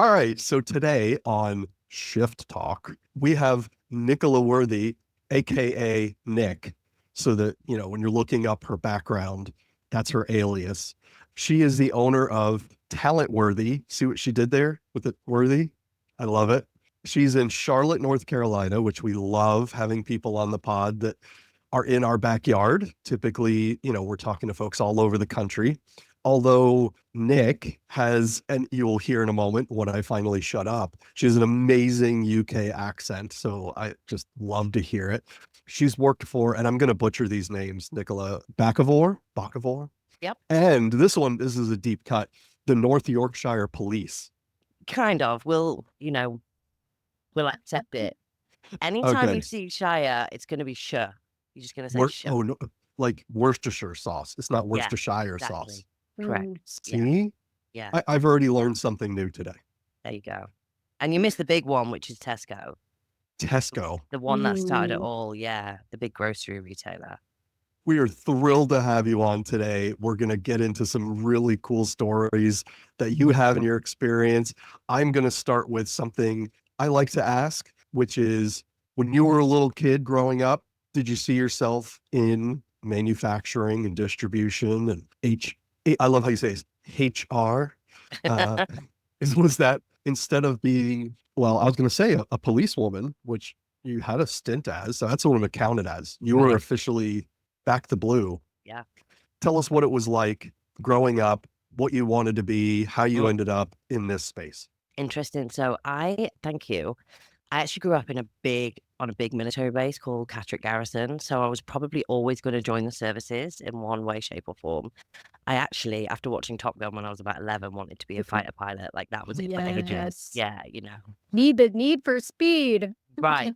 All right. So today on Shift Talk, we have Nicola Worthy, aka Nick. So that, when you're looking up her background, that's her alias. She is the owner of Talent Worthy. See what she did there with it, Worthy? I love it. She's in Charlotte, North Carolina, which we love having people on the pod that are in our backyard. Typically, we're talking to folks all over the country. Although Nick has, and you'll hear in a moment when I finally shut up, she has an amazing UK accent. So I just love to hear it. She's worked for, and I'm going to butcher these names, Nicola Bacavor. Yep. And this is a deep cut, the North Yorkshire Police. Kind of. We'll accept it. Anytime you Okay. see Shire, it's going to be sh. You're just going to say sh. Oh, no, like Worcestershire sauce. It's not Yeah, Worcestershire sauce. exactly. Correct. Yeah. See? Yeah. I've already learned something new today. There you go. And you missed the big one, which is Tesco. Tesco. The one that started it all. Yeah. The big grocery retailer. We are thrilled to have you on today. We're going to get into some really cool stories that you have in your experience. I'm going to start with something I like to ask, which is when you were a little kid growing up, did you see yourself in manufacturing and distribution and I love how you say it, HR? Uh, was that instead of being, well, I was going to say a policewoman, which you had a stint as, so that's what I'm counted as. You were officially back to blue. Yeah. Tell us what it was like growing up, what you wanted to be, how you ended up in this space. Interesting. So thank you. I actually grew up on a big military base called Catterick Garrison. So I was probably always going to join the services in one way, shape, or form. I actually, after watching Top Gun when I was about 11, wanted to be a fighter pilot. Like that was it for ages. Yes. Yeah, Need for speed. Right.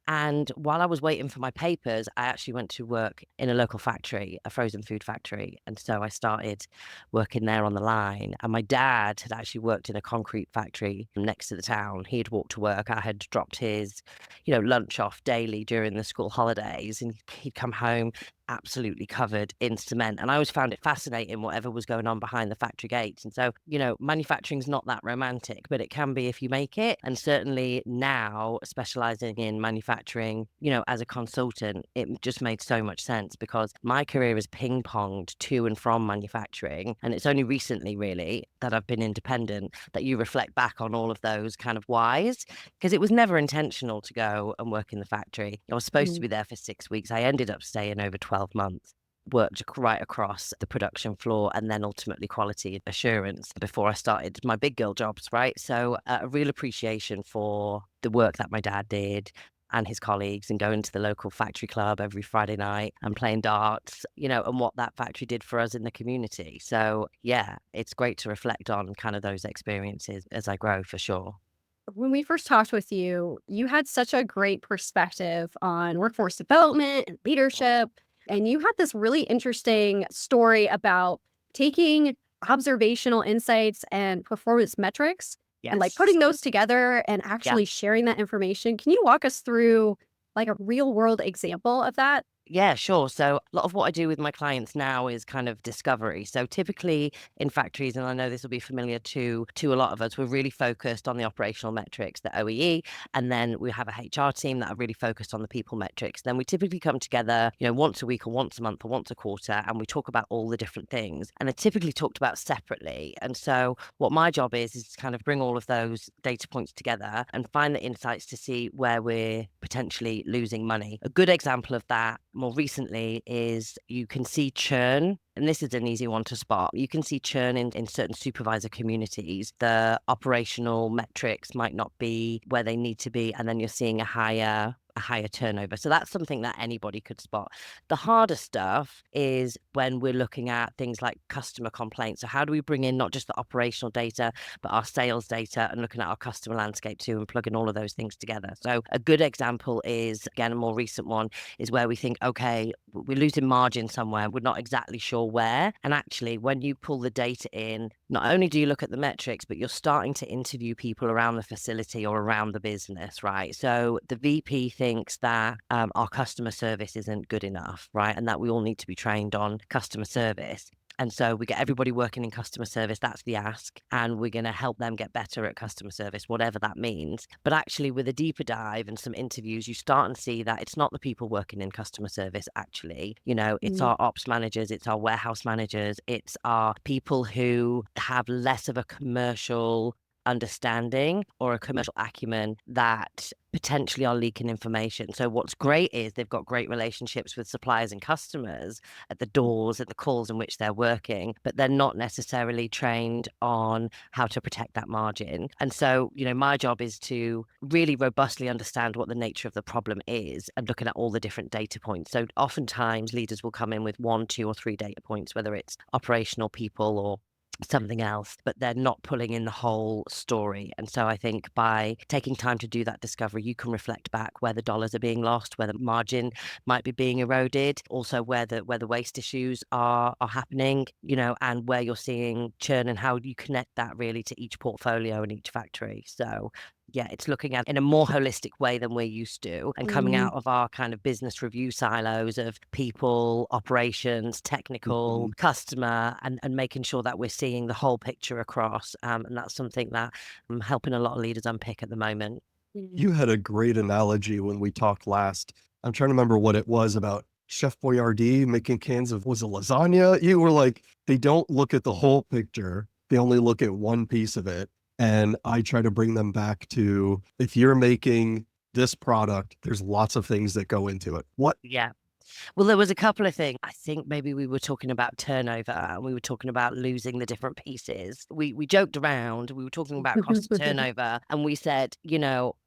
And while I was waiting for my papers, I actually went to work in a local factory, a frozen food factory. And so I started working there on the line. And my dad had actually worked in a concrete factory next to the town. He had walked to work. I had dropped his, lunch off daily during the school holidays. And he'd come home absolutely covered in cement. And I always found it fascinating, whatever was going on behind the factory gates. And so, manufacturing's not that romantic, but it can be if you make it. And certainly now, specializing in manufacturing, as a consultant, it just made so much sense because my career has ping-ponged to and from manufacturing. And it's only recently, really, that I've been independent that you reflect back on all of those kind of whys, because it was never intentional to go and work in the factory. I was supposed to be there for 6 weeks. I ended up staying over 12 months, worked right across the production floor and then ultimately quality assurance before I started my big girl jobs, right? So a real appreciation for the work that my dad did and his colleagues, and going to the local factory club every Friday night and playing darts, and what that factory did for us in the community. So yeah, it's great to reflect on kind of those experiences as I grow, for sure. When we first talked with you, you had such a great perspective on workforce development and leadership. And you had this really interesting story about taking observational insights and performance metrics and like putting those together and actually sharing that information. Can you walk us through like a real world example of that? Yeah, sure. So a lot of what I do with my clients now is kind of discovery. So typically in factories, and I know this will be familiar to a lot of us, we're really focused on the operational metrics, the OEE, and then we have a HR team that are really focused on the people metrics. Then we typically come together, once a week or once a month or once a quarter, and we talk about all the different things. And they're typically talked about separately. And so what my job is to kind of bring all of those data points together and find the insights to see where we're potentially losing money. A good example of that more recently is you can see churn, and this is an easy one to spot. You can see churn in certain supervisor communities. The operational metrics might not be where they need to be, and then you're seeing a higher turnover. So that's something that anybody could spot. The harder stuff is when we're looking at things like customer complaints. So how do we bring in not just the operational data, but our sales data, and looking at our customer landscape too, and plugging all of those things together. So a good example is, again, a more recent one, is where we think, okay, we're losing margin somewhere. We're not exactly sure where. And actually, when you pull the data in, not only do you look at the metrics, but you're starting to interview people around the facility or around the business, right? So the VP thinks that our customer service isn't good enough, right? And that we all need to be trained on customer service. And so we get everybody working in customer service. That's the ask. And we're going to help them get better at customer service, whatever that means. But actually, with a deeper dive and some interviews, you start and see that it's not the people working in customer service, actually. It's our ops managers, it's our warehouse managers, it's our people who have less of a commercial understanding or a commercial acumen that potentially are leaking information. So what's great is they've got great relationships with suppliers and customers at the doors, at the calls in which they're working, but they're not necessarily trained on how to protect that margin. And so, my job is to really robustly understand what the nature of the problem is and looking at all the different data points. So oftentimes leaders will come in with 1, 2, or 3 data points, whether it's operational, people, or something else, but they're not pulling in the whole story. And so I think by taking time to do that discovery, you can reflect back where the dollars are being lost, where the margin might be being eroded, also where the waste issues are happening, and where you're seeing churn and how you connect that really to each portfolio and each factory. So yeah, it's looking at in a more holistic way than we're used to, and coming out of our kind of business review silos of people, operations, technical, customer, and making sure that we're seeing the whole picture across. And that's something that I'm helping a lot of leaders unpick at the moment. You had a great analogy when we talked last. I'm trying to remember what it was about Chef Boyardee making cans of, was it lasagna? You were like, they don't look at the whole picture. They only look at one piece of it. And I try to bring them back to, if you're making this product, there's lots of things that go into it. What? Yeah. Well, there was a couple of things. I think maybe we were talking about turnover and we were talking about losing the different pieces. We joked around, we were talking about cost of turnover, and we said,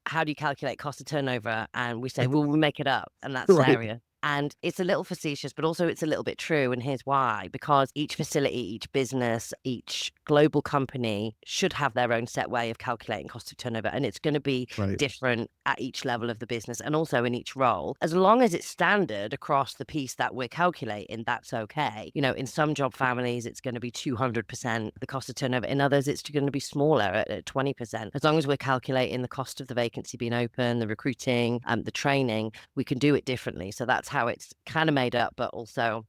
how do you calculate cost of turnover? And we say, well, we make it up. And that's Right. hilarious. And it's a little facetious, but also it's a little bit true. And here's why. Because each facility, each business, each global company should have their own set way of calculating cost of turnover. And it's going to be different at each level of the business and also in each role. As long as it's standard across the piece that we're calculating, that's okay. In some job families, it's going to be 200% the cost of turnover. In others, it's going to be smaller at 20%. As long as we're calculating the cost of the vacancy being open, the recruiting, the training, we can do it differently. So that's how it's kind of made up, but also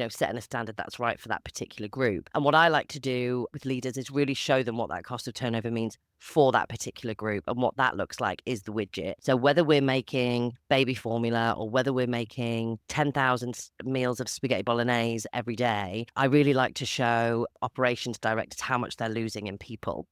setting a standard that's right for that particular group. And what I like to do with leaders is really show them what that cost of turnover means for that particular group. And what that looks like is the widget. So whether we're making baby formula or whether we're making 10,000 meals of spaghetti bolognese every day, I really like to show operations directors how much they're losing in people.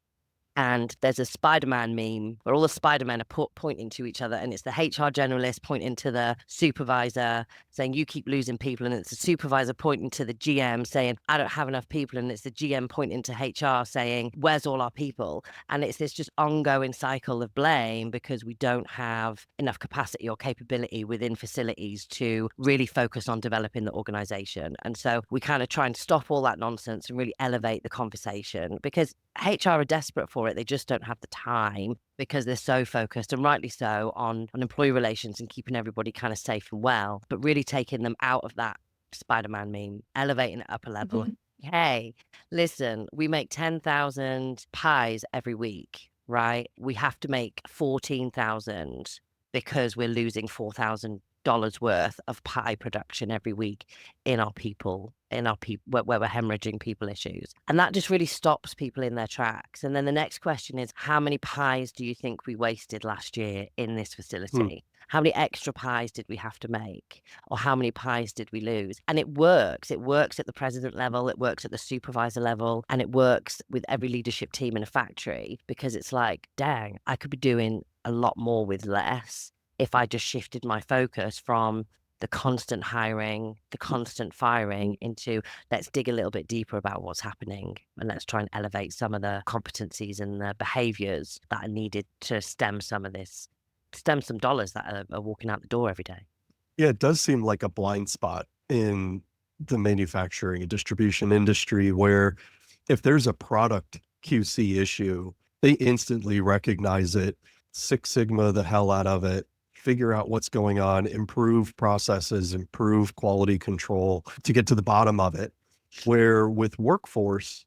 And there's a Spider-Man meme where all the Spider-Men are pointing to each other, and it's the HR generalist pointing to the supervisor saying, you keep losing people. And it's the supervisor pointing to the GM saying, I don't have enough people. And it's the GM pointing to HR saying, where's all our people? And it's this just ongoing cycle of blame because we don't have enough capacity or capability within facilities to really focus on developing the organization. And so we kind of try and stop all that nonsense and really elevate the conversation, because HR are desperate for it. They just don't have the time because they're so focused, and rightly so, on employee relations and keeping everybody kind of safe and well, but really taking them out of that Spider-Man meme, elevating it up a level. Hey, listen, we make 10,000 pies every week, right? We have to make 14,000 because we're losing $4,000 worth of pie production every week in our people, where we're hemorrhaging people issues. And that just really stops people in their tracks. And then the next question is, how many pies do you think we wasted last year in this facility? How many extra pies did we have to make? Or how many pies did we lose? And it works. It works at the president level. It works at the supervisor level. And it works with every leadership team in a factory, because it's like, dang, I could be doing a lot more with less if I just shifted my focus from the constant hiring, the constant firing, into let's dig a little bit deeper about what's happening, and let's try and elevate some of the competencies and the behaviors that are needed to stem some dollars that are walking out the door every day. Yeah, it does seem like a blind spot in the manufacturing and distribution industry, where if there's a product QC issue, they instantly recognize it, Six Sigma the hell out of it, figure out what's going on, improve processes, improve quality control to get to the bottom of it. Where with workforce,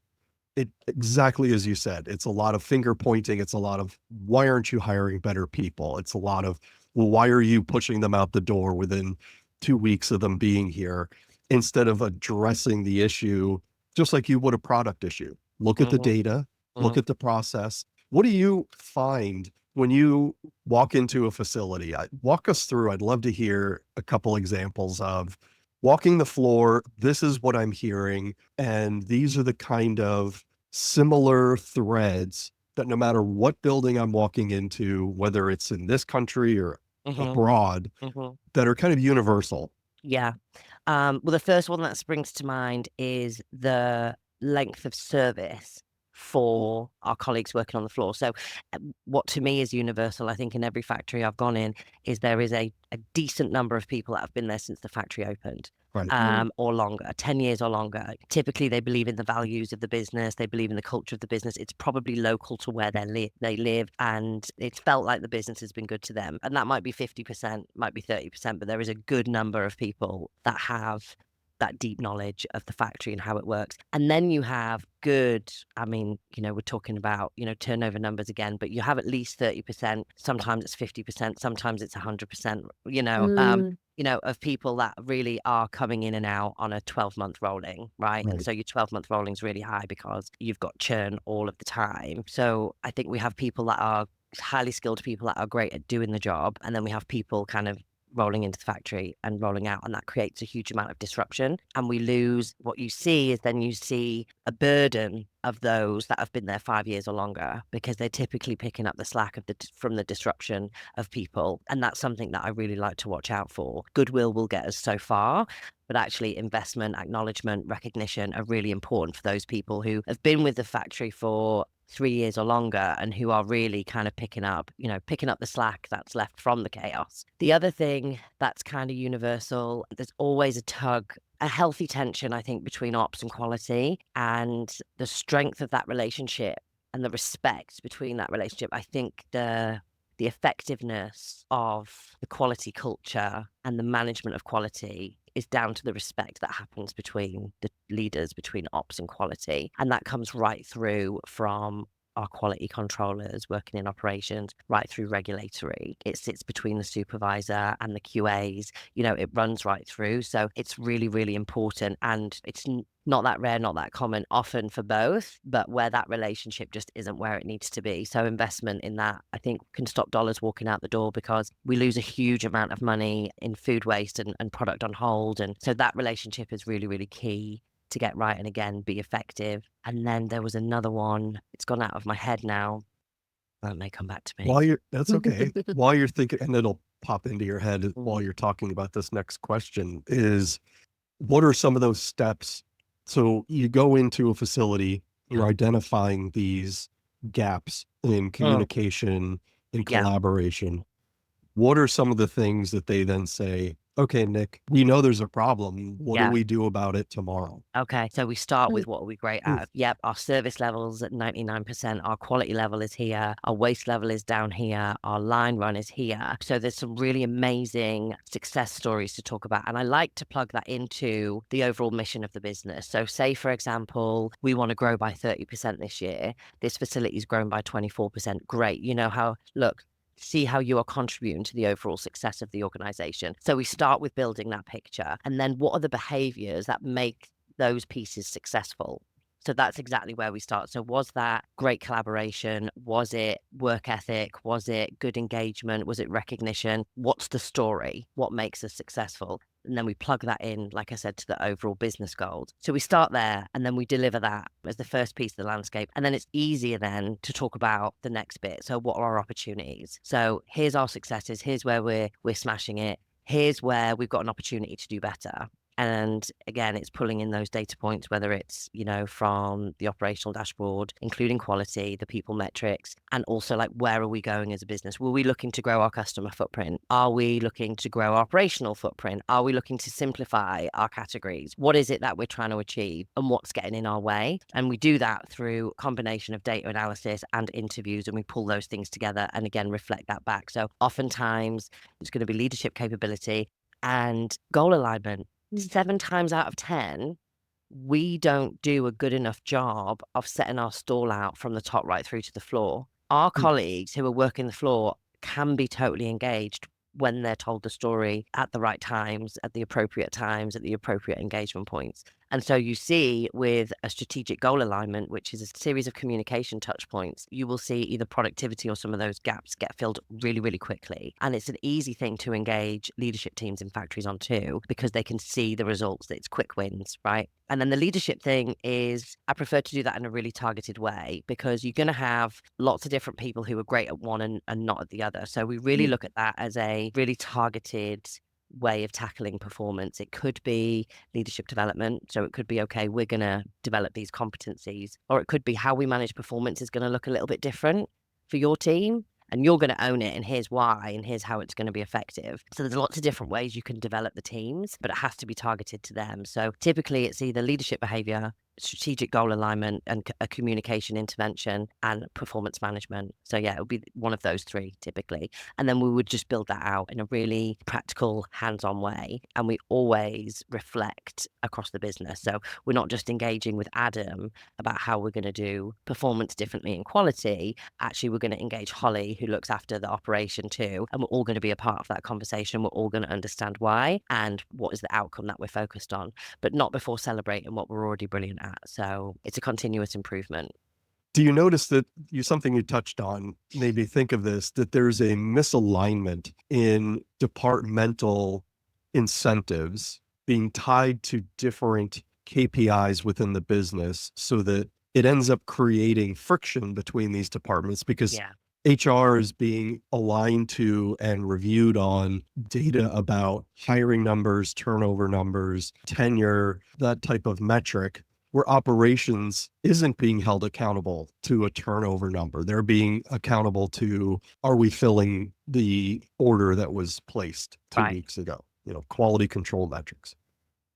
it exactly as you said, it's a lot of finger pointing. It's a lot of, why aren't you hiring better people? It's a lot of, well, why are you pushing them out the door within 2 weeks of them being here, instead of addressing the issue just like you would a product issue. Look at the data, look at the process. What do you find when you walk into a facility? Walk us through. I'd love to hear a couple examples of walking the floor. This is what I'm hearing. And these are the kind of similar threads that no matter what building I'm walking into, whether it's in this country or abroad, that are kind of universal. Yeah. Well, the first one that springs to mind is the length of service for our colleagues working on the floor. So what to me is universal, I think, in every factory I've gone in, is there is a decent number of people that have been there since the factory opened. Right. Or longer, 10 years or longer. Typically, they believe in the values of the business. They believe in the culture of the business. It's probably local to where they live, and it's felt like the business has been good to them. And that might be 50%, might be 30%, but there is a good number of people that have that deep knowledge of the factory and how it works. And then you have good, I mean, we're talking about, turnover numbers again, but you have at least 30%. Sometimes it's 50%. Sometimes it's 100%, of people that really are coming in and out on a 12-month rolling, right? And so your 12-month rolling is really high because you've got churn all of the time. So I think we have people that are highly skilled people that are great at doing the job. And then we have people kind of rolling into the factory and rolling out, and that creates a huge amount of disruption. And we lose, what you see is then you see a burden of those that have been there 5 years or longer, because they're typically picking up the slack from the disruption of people. And that's something that I really like to watch out for. Goodwill will get us so far, but actually investment, acknowledgement, recognition are really important for those people who have been with the factory for 3 years or longer and who are really kind of picking up the slack that's left from the chaos. The other thing that's kind of universal, there's always a healthy tension, I think, between ops and quality, and the strength of that relationship and the respect between that relationship. I think the effectiveness of the quality culture and the management of quality is down to the respect that happens between the leaders, between ops and quality. And that comes right through from our quality controllers working in operations, right through regulatory. It sits between the supervisor and the QAs, it runs right through. So it's really, really important. And it's not that rare, not that common, often for both, but where that relationship just isn't where it needs to be. So investment in that, I think, can stop dollars walking out the door, because we lose a huge amount of money in food waste and product on hold. And so that relationship is really, really key to get right and, again, be effective. And then there was another one, it's gone out of my head now. That may come back to me. That's okay. While you're thinking, and it'll pop into your head while you're talking about this next question, is what are some of those steps? So you go into a facility, you're identifying these gaps in communication, in collaboration. What are some of the things that they then say, okay, Nick, we know there's a problem. What do we do about it tomorrow? Okay, so we start with what are we great at? Yep, our service level's at 99%, our quality level is here, our waste level is down here, our line run is here. So there's some really amazing success stories to talk about. And I like to plug that into the overall mission of the business. So say, for example, we want to grow by 30% this year. This facility's grown by 24%. Great. See how you are contributing to the overall success of the organization. So we start with building that picture. And then what are the behaviors that make those pieces successful? So that's exactly where we start. So was that great collaboration? Was it work ethic? Was it good engagement? Was it recognition? What's the story? What makes us successful? And then we plug that in, like I said, to the overall business goals. So we start there, and then we deliver that as the first piece of the landscape. And then it's easier then to talk about the next bit. So what are our opportunities? So here's our successes. Here's where we're smashing it. Here's where we've got an opportunity to do better. And again, it's pulling in those data points, whether it's, from the operational dashboard, including quality, the people metrics, and also like, where are we going as a business? Were we looking to grow our customer footprint? Are we looking to grow our operational footprint? Are we looking to simplify our categories? What is it that we're trying to achieve, and what's getting in our way? And we do that through a combination of data analysis and interviews, and we pull those things together and, again, reflect that back. So oftentimes it's going to be leadership capability and goal alignment. 7 times out of 10, we don't do a good enough job of setting our stall out from the top right through to the floor. Our colleagues who are working the floor can be totally engaged when they're told the story at the right times, at the appropriate engagement points. And so you see with a strategic goal alignment, which is a series of communication touch points, you will see either productivity or some of those gaps get filled really, really quickly. And it's an easy thing to engage leadership teams in factories on too, because they can see the results. It's quick wins, right? And then the leadership thing is, I prefer to do that in a really targeted way, because you're going to have lots of different people who are great at one and not at the other. So we really look at that as a really targeted way of tackling performance. It could be leadership development. So it could be, okay, we're going to develop these competencies, or it could be how we manage performance is going to look a little bit different for your team, and you're going to own it, and here's why, and here's how it's going to be effective. So there's lots of different ways you can develop the teams, but it has to be targeted to them. So typically it's either leadership behavior, strategic goal alignment, and a communication intervention, and performance management. So yeah, it would be one of those three typically. And then we would just build that out in a really practical, hands-on way. And we always reflect across the business. So we're not just engaging with Adam about how we're going to do performance differently in quality. Actually, we're going to engage Holly, who looks after the operation too. And we're all going to be a part of that conversation. We're all going to understand why and what is the outcome that we're focused on, but not before celebrating what we're already brilliant at. So it's a continuous improvement. Do you notice that something you touched on made me think of this, that there's a misalignment in departmental incentives being tied to different KPIs within the business, so that it ends up creating friction between these departments, because Yeah. HR is being aligned to and reviewed on data about hiring numbers, turnover numbers, tenure, that type of metric, where operations isn't being held accountable to a turnover number. They're being accountable to, are we filling the order that was placed 2 Right. weeks ago? Quality control metrics.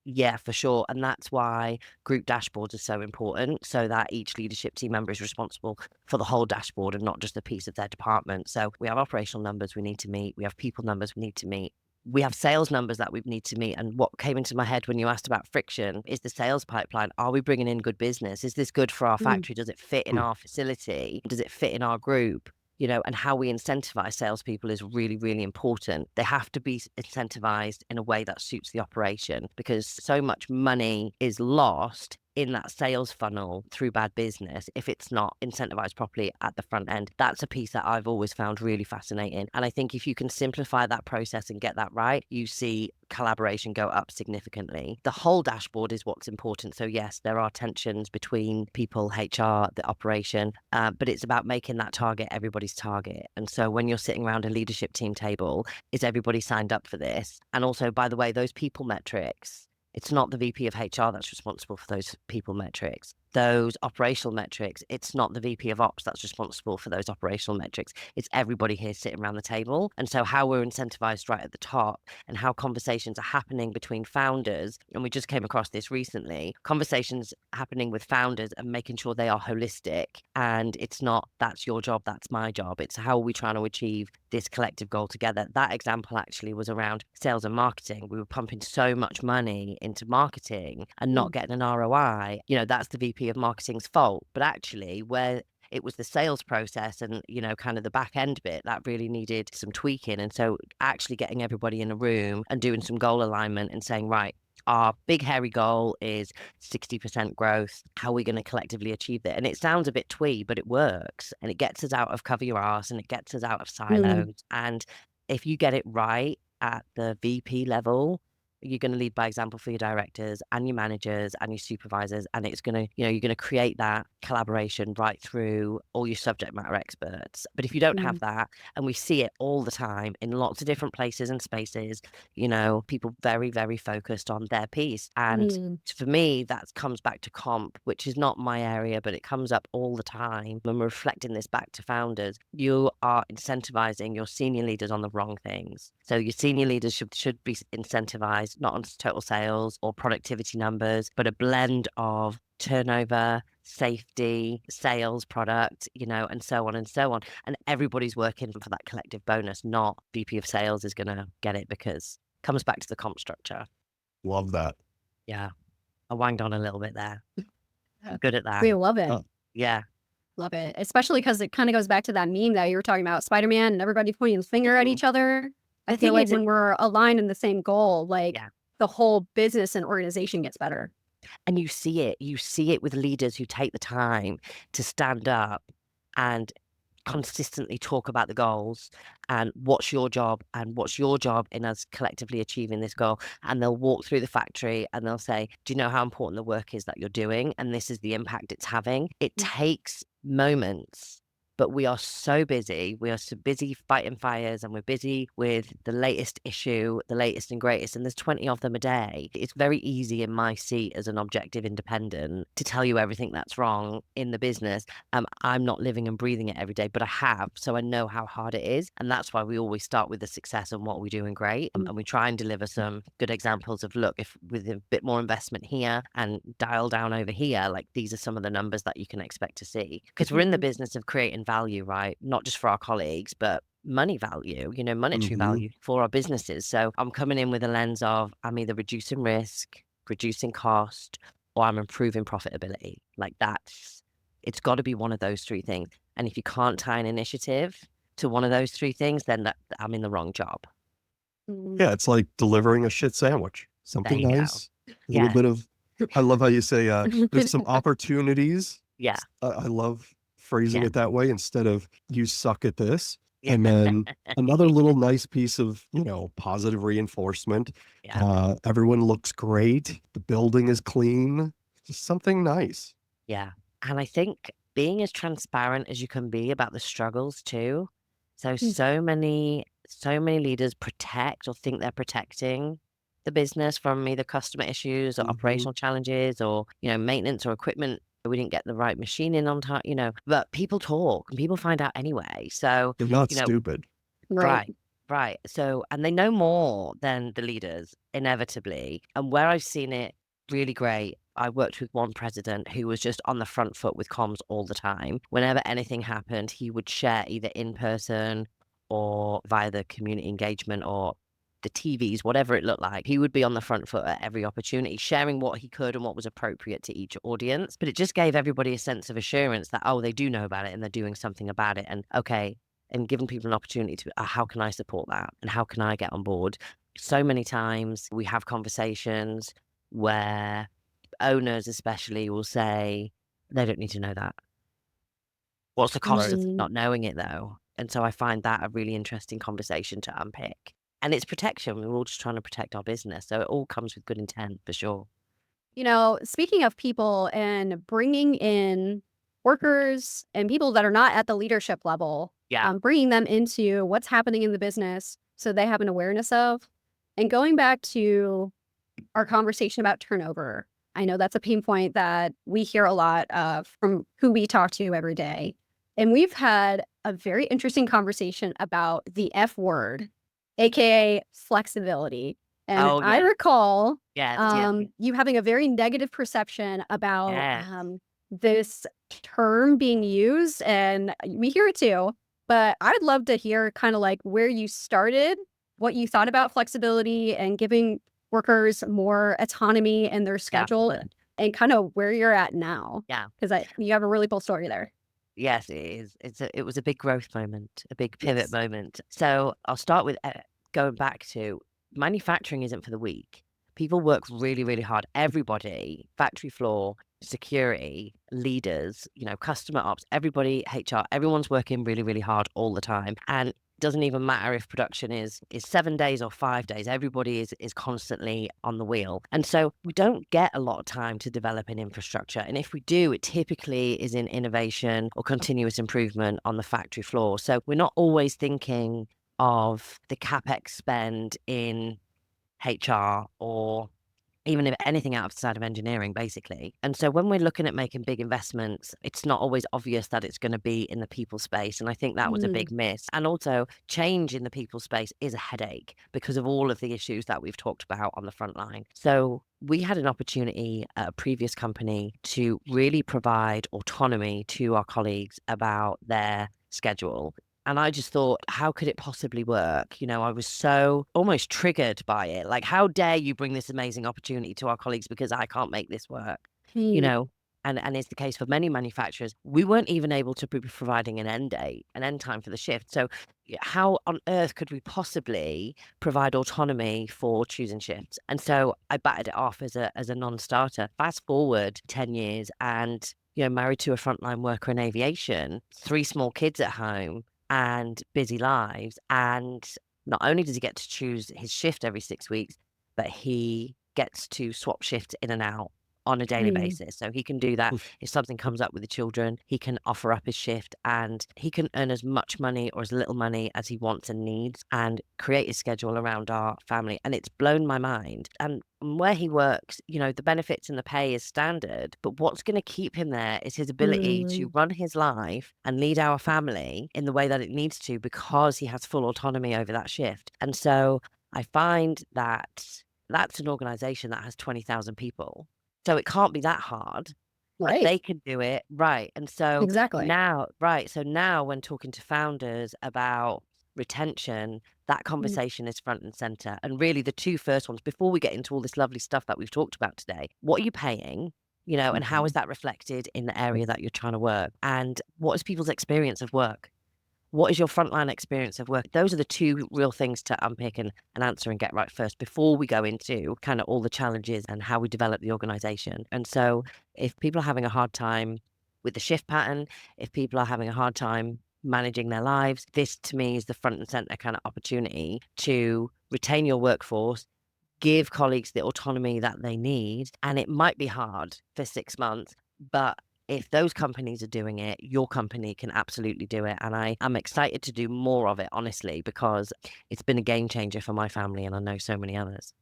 Yeah, for sure. And that's why group dashboards are so important, so that each leadership team member is responsible for the whole dashboard and not just a piece of their department. So we have operational numbers we need to meet. We have people numbers we need to meet. We have sales numbers that we need to meet. And what came into my head when you asked about friction is the sales pipeline. Are we bringing in good business? Is this good for our factory? Does it fit in our facility? Does it fit in our group? And how we incentivize salespeople is really, really important. They have to be incentivized in a way that suits the operation, because so much money is lost in that sales funnel through bad business if it's not incentivized properly at the front end. That's a piece that I've always found really fascinating. And I think if you can simplify that process and get that right, you see collaboration go up significantly. The whole dashboard is what's important. So yes, there are tensions between people, HR, the operation, but it's about making that target everybody's target. And so when you're sitting around a leadership team table, is everybody signed up for this? And also, by the way, those people metrics, it's not the VP of HR that's responsible for those people metrics. Those operational metrics, it's not the VP of Ops that's responsible for those operational metrics. It's everybody here sitting around the table. And so how we're incentivized right at the top, and how conversations are happening between founders, and we just came across this recently, conversations happening with founders and making sure they are holistic. And it's not, that's your job, that's my job. It's how are we trying to achieve this collective goal together. That example actually was around sales and marketing. We were pumping so much money into marketing and not getting an ROI. That's the VP of marketing's fault. But actually, where it was the sales process and, kind of the back end bit that really needed some tweaking. And so actually getting everybody in a room and doing some goal alignment and saying, right, our big hairy goal is 60% growth. How are we going to collectively achieve that? And it sounds a bit twee, but it works. And it gets us out of cover your arse, and it gets us out of silos. And if you get it right at the VP level, you're going to lead by example for your directors and your managers and your supervisors. And it's going to, you're going to create that collaboration right through all your subject matter experts. But if you don't have that, and we see it all the time in lots of different places and spaces, people very, very focused on their piece. And for me, that comes back to comp, which is not my area, but it comes up all the time when we're reflecting this back to founders. You are incentivizing your senior leaders on the wrong things. So your senior leaders should be incentivized not on total sales or productivity numbers, but a blend of turnover, safety, sales, product, and so on and so on. And everybody's working for that collective bonus, not VP of sales is going to get it, because it comes back to the comp structure. Love that. Yeah. I wanged on a little bit there. I'm good at that. We love it. Yeah. Love it. Especially because it kind of goes back to that meme that you were talking about, Spider-Man, and everybody pointing the finger at each other. I feel like when we're aligned in the same goal, the whole business and organization gets better. And you see it with leaders who take the time to stand up and consistently talk about the goals and what's your job in us collectively achieving this goal. And they'll walk through the factory and they'll say, do you know how important the work is that you're doing? And this is the impact it's having. It takes moments. But we are so busy. We are so busy fighting fires, and we're busy with the latest issue, the latest and greatest. And there's 20 of them a day. It's very easy in my seat as an objective independent to tell you everything that's wrong in the business. I'm not living and breathing it every day, but I have. So I know how hard it is. And that's why we always start with the success and what we're doing great. And we try and deliver some good examples of, look, if with a bit more investment here and dial down over here, like these are some of the numbers that you can expect to see. Because we're in the business of creating value, right? Not just for our colleagues, but money value, monetary value for our businesses. So I'm coming in with a lens of, I'm either reducing risk, reducing cost, or I'm improving profitability. Like it's got to be one of those three things. And if you can't tie an initiative to one of those three things, then I'm in the wrong job. Yeah, it's like delivering a shit sandwich. Something nice. A little bit of, I love how you say, there's some opportunities. Yeah. I love phrasing it that way instead of you suck at this. And then another little nice piece of, positive reinforcement. Everyone looks great. The building is clean. Just something nice. Yeah. And I think being as transparent as you can be about the struggles too. So many leaders protect or think they're protecting the business from either customer issues or operational challenges or, maintenance or equipment. We didn't get the right machine in on time, but people talk and people find out anyway. So they're not stupid. Right. So, and they know more than the leaders, inevitably. And where I've seen it really great, I worked with one president who was just on the front foot with comms all the time. Whenever anything happened, he would share either in person or via the community engagement or the TVs, whatever it looked like. He would be on the front foot at every opportunity, sharing what he could and what was appropriate to each audience. But it just gave everybody a sense of assurance that, they do know about it and they're doing something about it. And and giving people an opportunity to, how can I support that? And how can I get on board? So many times we have conversations where owners especially will say, they don't need to know that. What's the cost of not knowing it though? And so I find that a really interesting conversation to unpick. And it's protection. We're all just trying to protect our business. So it all comes with good intent for sure. Speaking of people and bringing in workers and people that are not at the leadership level, bringing them into what's happening in the business so they have an awareness of. And going back to our conversation about turnover, I know that's a pain point that we hear a lot of from who we talk to every day. And we've had a very interesting conversation about the F word, aka flexibility. And I recall you having a very negative perception about this term being used, and we hear it too. But I'd love to hear kind of like where you started, what you thought about flexibility and giving workers more autonomy in their schedule, and kind of where you're at now. Yeah, because you have a really cool story there. Yes, it is. It was a big growth moment, a big pivot moment. So I'll start with going back to manufacturing isn't for the weak. People work really, really hard. Everybody, factory floor, security, leaders, customer ops, everybody, HR, everyone's working really, really hard all the time. And it doesn't even matter if production is 7 days or 5 days. Everybody is constantly on the wheel. And so we don't get a lot of time to develop an infrastructure. And if we do, it typically is in innovation or continuous improvement on the factory floor. So we're not always thinking of the CapEx spend in HR or even if anything outside of engineering, basically. And so when we're looking at making big investments, it's not always obvious that it's going to be in the people space. And I think that was a big miss. And also change in the people space is a headache because of all of the issues that we've talked about on the front line. So we had an opportunity at a previous company to really provide autonomy to our colleagues about their schedule. And I just thought, how could it possibly work? I was so almost triggered by it. Like, how dare you bring this amazing opportunity to our colleagues because I can't make this work? and is the case for many manufacturers, we weren't even able to be providing an end date, an end time for the shift. So how on earth could we possibly provide autonomy for choosing shifts? And so I batted it off as a non-starter. Fast forward 10 years and, married to a frontline worker in aviation, 3 small kids at home and busy lives. And not only does he get to choose his shift every 6 weeks, but he gets to swap shifts in and out on a daily basis. So he can do that. If something comes up with the children, he can offer up his shift and he can earn as much money or as little money as he wants and needs and create his schedule around our family. And it's blown my mind. And where he works, the benefits and the pay is standard, but what's going to keep him there is his ability to run his life and lead our family in the way that it needs to, because he has full autonomy over that shift. And so I find that that's an organization that has 20,000 people. So it can't be that hard. But Right. they can do it. Right. And so Exactly. now, So now when talking to founders about retention, that conversation is front and center. And really the 2 first ones, before we get into all this lovely stuff that we've talked about today, what are you paying? And how is that reflected in the area that you're trying to work? And what is people's experience of work? What is your frontline experience of work? Those are the 2 real things to unpick and answer and get right first before we go into kind of all the challenges and how we develop the organization. And so if people are having a hard time with the shift pattern, if people are having a hard time managing their lives, this to me is the front and center kind of opportunity to retain your workforce, give colleagues the autonomy that they need. And it might be hard for 6 months, but if those companies are doing it, your company can absolutely do it. And I'm excited to do more of it, honestly, because it's been a game changer for my family and I know so many others.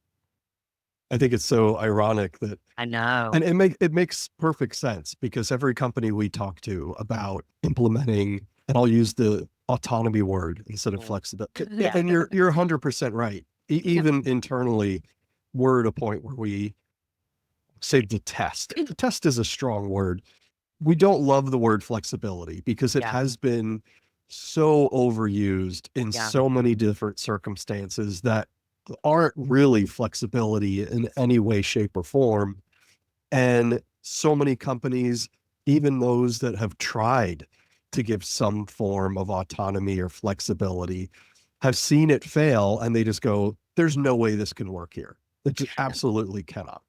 I think it's so ironic that, I know. and it makes perfect sense, because every company we talk to about implementing, and I'll use the autonomy word instead of flexibility. Yeah. And you're 100% right. Even internally, we're at a point where we say detest. Detest is a strong word. We don't love the word flexibility because it Yeah. has been so overused in Yeah. so many different circumstances that aren't really flexibility in any way, shape, or form. And so many companies, even those that have tried to give some form of autonomy or flexibility, have seen it fail and they just go, there's no way this can work here. It just absolutely cannot.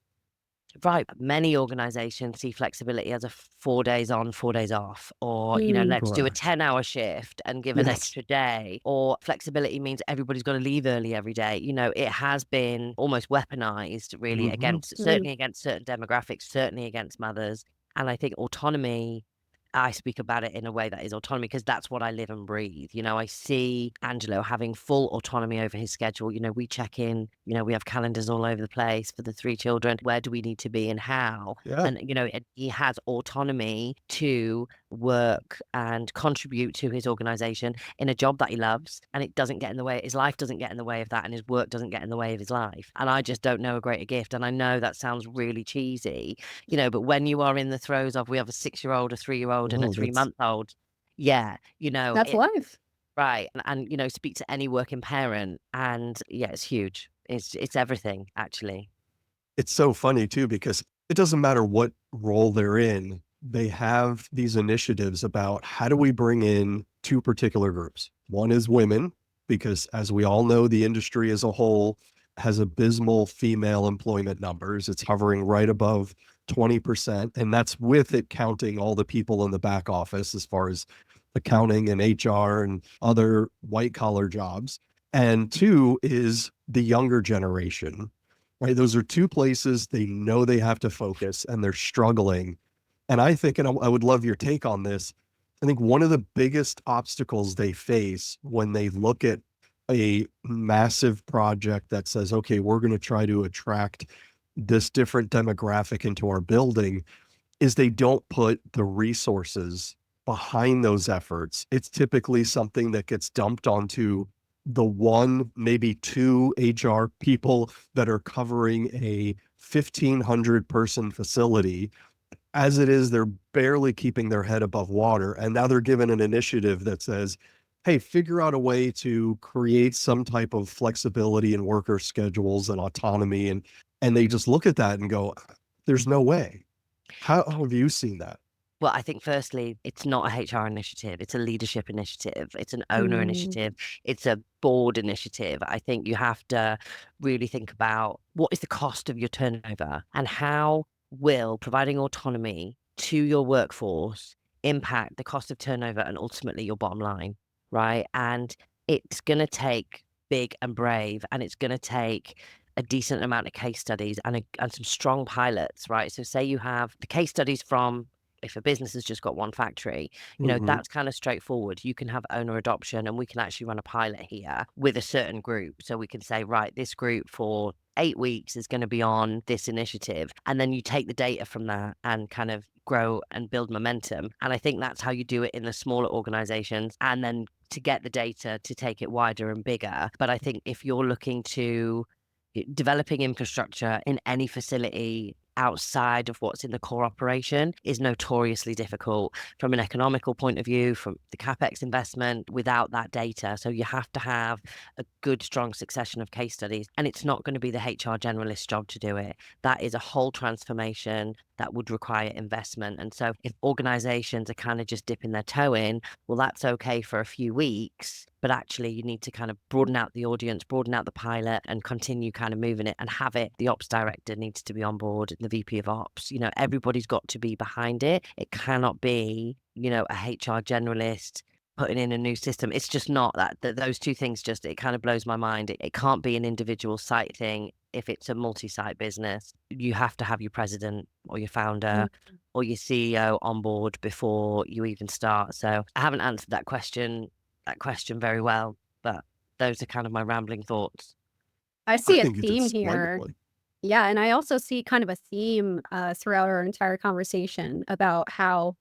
Right. Many organizations see flexibility as a 4 days on, 4 days off, or, let's do a Correct. 10-hour shift and give an Yes. extra day. Or flexibility means everybody's got to leave early every day. It has been almost weaponized, really, certainly against certain demographics, certainly against mothers. And I think autonomy, I speak about it in a way that is autonomy because that's what I live and breathe. I see Angelo having full autonomy over his schedule. We check in, we have calendars all over the place for the 3 children. Where do we need to be and how? Yeah. And, he has autonomy to work and contribute to his organization in a job that he loves. And it doesn't get in the way. His life doesn't get in the way of that. And his work doesn't get in the way of his life. And I just don't know a greater gift. And I know that sounds really cheesy, but when you are in the throes of, we have a 6-year-old, a 3-year-old, and a Oh, that's 3-month-old. Yeah, That's life. right. And speak to any working parent and yeah, it's huge. It's everything, actually. it's so funny too, because it doesn't matter what role they're in. They have these initiatives about how do we bring in 2 particular groups. One is women, because as we all know, the industry as a whole has abysmal female employment numbers. It's hovering right above 20%. And that's with it counting all the people in the back office as far as accounting and HR and other white collar jobs. And 2 is the younger generation, right? Those are 2 places they know they have to focus and they're struggling. And I think, and I would love your take on this, I think one of the biggest obstacles they face when they look at a massive project that says, okay, we're going to try to attract this different demographic into our building, is they don't put the resources behind those efforts. It's typically something that gets dumped onto the 1, maybe 2 HR people that are covering a 1,500 person facility. As it is, they're barely keeping their head above water. And now they're given an initiative that says, hey, figure out a way to create some type of flexibility in worker schedules and autonomy. And they just look at that and go, there's no way. How have you seen that? Well, I think firstly, it's not a HR initiative. It's a leadership initiative. It's an owner initiative. It's a board initiative. I think you have to really think about what is the cost of your turnover and how will providing autonomy to your workforce impact the cost of turnover and ultimately your bottom line, right? And it's going to take big and brave, and it's going to take a decent amount of case studies and some strong pilots, right? So say you have the case studies from, if a business has just got one factory, that's kind of straightforward. You can have owner adoption, and we can actually run a pilot here with a certain group. So we can say, right, this group for 8 weeks is going to be on this initiative. And then you take the data from that and kind of grow and build momentum. And I think that's how you do it in the smaller organizations, and then to get the data to take it wider and bigger. But I think if you're looking to developing infrastructure in any facility outside of what's in the core operation is notoriously difficult from an economical point of view, from the capex investment, without that data. So you have to have a good, strong succession of case studies, and it's not going to be the HR generalist's job to do it. That is a whole transformation that would require investment. And so if organizations are kind of just dipping their toe in, well, that's okay for a few weeks, but actually you need to kind of broaden out the audience, broaden out the pilot, and continue kind of moving it and have it. The ops director needs to be on board, the VP of ops, everybody's got to be behind it. It cannot be, a HR generalist putting in a new system. It's just not that those two things, just, it kind of blows my mind. It can't be an individual site thing. If it's a multi-site business, you have to have your president or your founder or your CEO on board before you even start. So I haven't answered that question very well, but those are kind of my rambling thoughts. I see a think you did theme here. splendidly. Yeah, and I also see kind of a theme throughout our entire conversation about how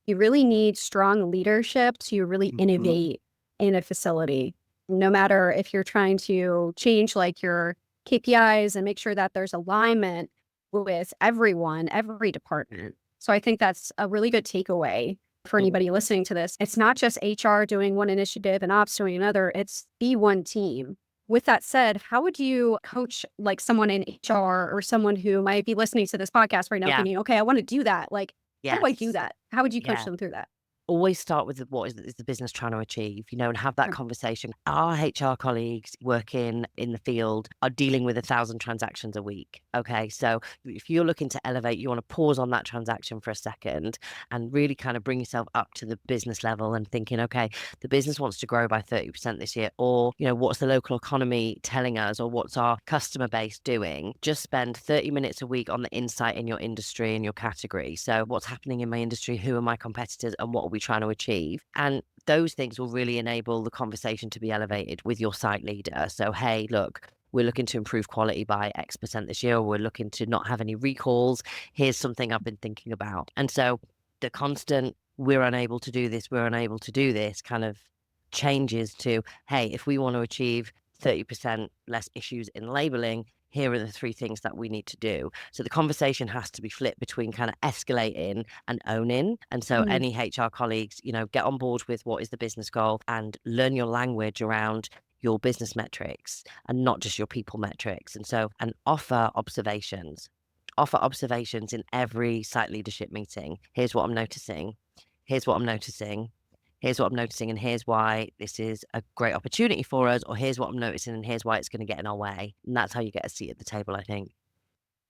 you really need strong leadership to really innovate in a facility. No matter if you're trying to change like your KPIs and make sure that there's alignment with everyone, every department. So I think that's a really good takeaway for anybody listening to this. It's not just HR doing one initiative and ops doing another. It's the one team. With that said, how would you coach like someone in HR or someone who might be listening to this podcast right now thinking, okay, I want to do that. Like, how do I do that? How would you coach them through that? Always start with what is the business trying to achieve, and have that conversation. Our HR colleagues working in the field are dealing with 1,000 transactions a week. Okay. So if you're looking to elevate, you want to pause on that transaction for a second and really kind of bring yourself up to the business level and thinking, okay, the business wants to grow by 30% this year, or, what's the local economy telling us, or what's our customer base doing? Just spend 30 minutes a week on the insight in your industry and your category. So what's happening in my industry? Who are my competitors and what are we trying to achieve? And those things will really enable the conversation to be elevated with your site leader. So, hey, look, we're looking to improve quality by X% this year, or we're looking to not have any recalls. Here's something I've been thinking about. And so the constant, we're unable to do this kind of changes to, hey, if we want to achieve 30% less issues in labeling, here are the 3 things that we need to do. So the conversation has to be flipped between kind of escalating and owning. And so any HR colleagues, get on board with what is the business goal and learn your language around your business metrics and not just your people metrics. And offer observations in every site leadership meeting. Here's what I'm noticing. Here's what I'm noticing. Here's what I'm noticing, and here's why this is a great opportunity for us, or here's what I'm noticing, and here's why it's going to get in our way. And that's how you get a seat at the table, I think.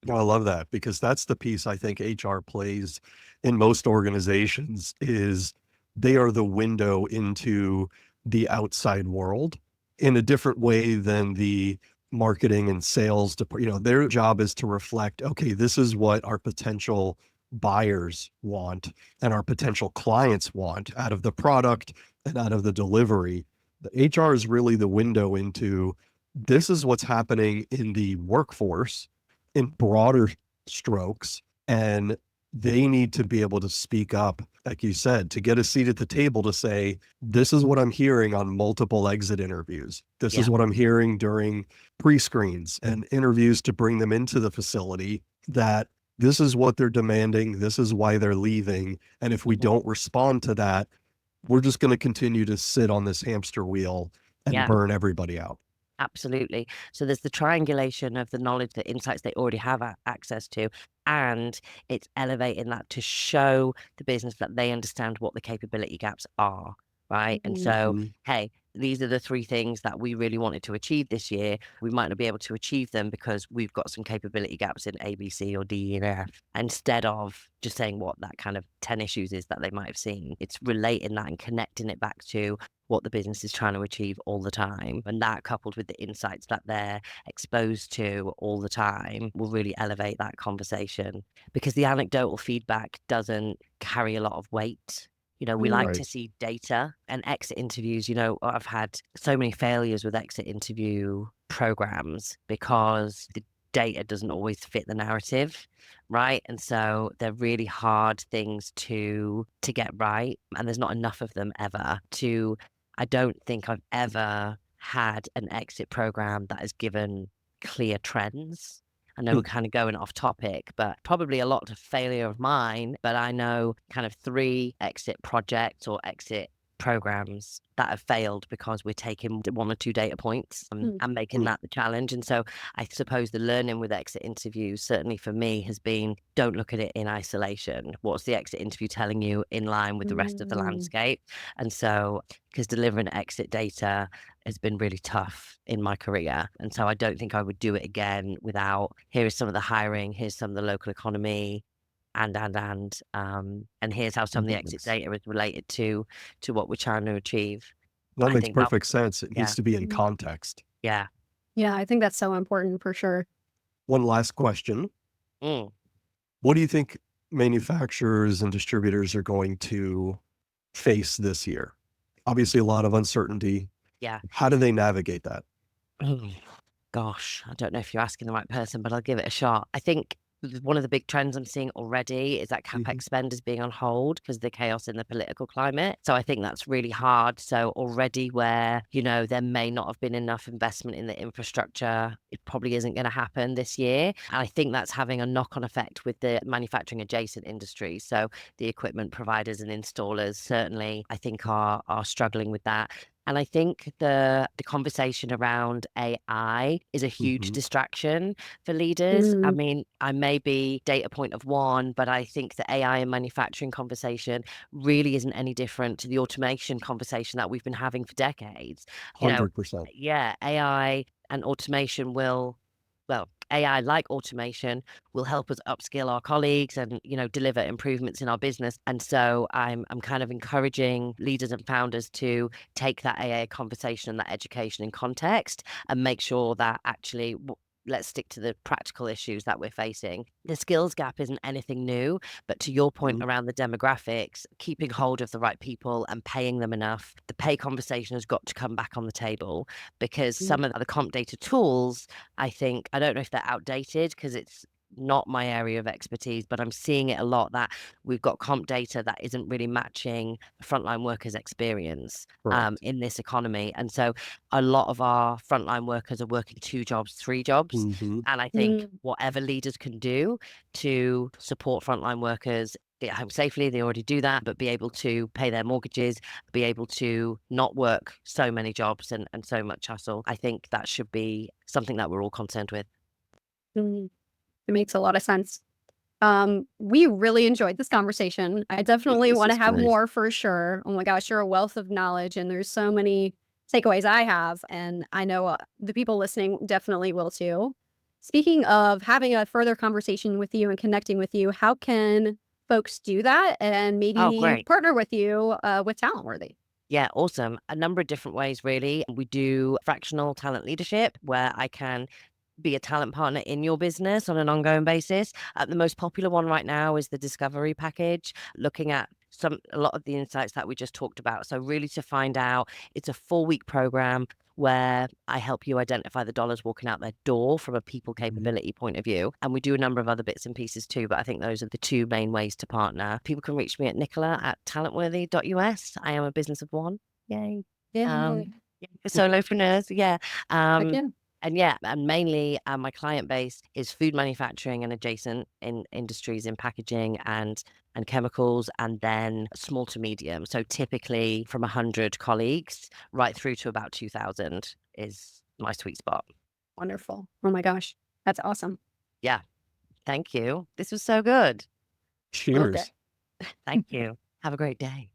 I love that, because that's the piece I think HR plays in most organizations, is they are the window into the outside world in a different way than the marketing and sales. Their job is to reflect, okay, this is what our potential buyers want and our potential clients want out of the product and out of the delivery. The HR is really the window into, this is what's happening in the workforce in broader strokes, and they need to be able to speak up, like you said, to get a seat at the table to say, this is what I'm hearing on multiple exit interviews. This is what I'm hearing during pre-screens and interviews to bring them into the facility, that this is what they're demanding. This is why they're leaving. And if we don't respond to that, we're just going to continue to sit on this hamster wheel and burn everybody out. Absolutely. So there's the triangulation of the knowledge, the insights they already have access to, and it's elevating that to show the business that they understand what the capability gaps are, right? And so, Mhm. hey, these are the three things that we really wanted to achieve this year. We might not be able to achieve them because we've got some capability gaps in A, B, C, or D, and F, instead of just saying what that kind of 10 issues is that they might have seen. It's relating that and connecting it back to what the business is trying to achieve all the time. And that, coupled with the insights that they're exposed to all the time, will really elevate that conversation, because the anecdotal feedback doesn't carry a lot of weight. We like to Right. see data and exit interviews. I've had so many failures with exit interview programs because the data doesn't always fit the narrative, right? And so they're really hard things to get right, and there's not enough of them ever. I don't think I've ever had an exit program that has given clear trends. I know we're kind of going off topic, but probably a lot of failure of mine. But I know kind of 3 exit projects or exit programs that have failed because we're taking 1 or 2 data points and making that the challenge. And so I suppose the learning with exit interviews, certainly for me, has been, don't look at it in isolation. What's the exit interview telling you in line with the rest of the landscape? And so, because delivering exit data has been really tough in my career. And so I don't think I would do it again without, here is some of the hiring, here's some of the local economy, and here's how some of the exit data is related to what we're trying to achieve. That I makes think that, perfect sense. It yeah, needs to be in context. yeah. Yeah, I think that's so important for sure. One last question. Mm. What do you think manufacturers and distributors are going to face this year? Obviously, a lot of uncertainty. Yeah. How do they navigate that? Oh, gosh, I don't know if you're asking the right person, but I'll give it a shot. I think one of the big trends I'm seeing already is that CapEx spend is being on hold because of the chaos in the political climate. So I think that's really hard. So already where, there may not have been enough investment in the infrastructure, it probably isn't going to happen this year. And I think that's having a knock-on effect with the manufacturing adjacent industries. So the equipment providers and installers certainly, I think, are struggling with that. And I think the conversation around AI is a huge distraction for leaders. I mean, I may be data point of 1, but I think the AI and manufacturing conversation really isn't any different to the automation conversation that we've been having for decades. 100%. Yeah, AI and automation AI, like automation, will help us upskill our colleagues and, deliver improvements in our business. And so I'm kind of encouraging leaders and founders to take that AI conversation and that education in context and make sure that actually, let's stick to the practical issues that we're facing. The skills gap isn't anything new, but to your point around the demographics, keeping hold of the right people and paying them enough, the pay conversation has got to come back on the table, because some of the comp data tools, I don't know if they're outdated because it's not my area of expertise, but I'm seeing it a lot that we've got comp data that isn't really matching frontline workers' experience in this economy. And so a lot of our frontline workers are working 2 jobs, 3 jobs. And I think whatever leaders can do to support frontline workers get home safely, they already do that, but be able to pay their mortgages, be able to not work so many jobs and so much hustle. I think that should be something that we're all concerned with. It makes a lot of sense. We really enjoyed this conversation. I definitely This want to is have great. more for sure. Oh my gosh, you're a wealth of knowledge, and there's so many takeaways I have, and I know the people listening definitely will too. Speaking of having a further conversation with you and connecting with you, how can folks do that and Oh, maybe great. partner with you with Talent Worthy? Yeah, awesome. A number of different ways, really. We do fractional talent leadership, where I can be a talent partner in your business on an ongoing basis. The most popular one right now is the discovery package, looking at a lot of the insights that we just talked about. So really to find out, it's a 4-week program where I help you identify the dollars walking out their door from a people capability point of view. And we do a number of other bits and pieces too, but I think those are the 2 main ways to partner. People can reach me at nicola@talentworthy.us. I am a business of 1. Yay. Yeah. Solopreneurs. Yeah. Again. And mainly my client base is food manufacturing and adjacent in industries in packaging and chemicals, and then small to medium. So typically from 100 colleagues right through to about 2,000 is my sweet spot. Wonderful. Oh my gosh. That's awesome. Yeah. Thank you. This was so good. Loved Cheers. it. Thank you. Have a great day.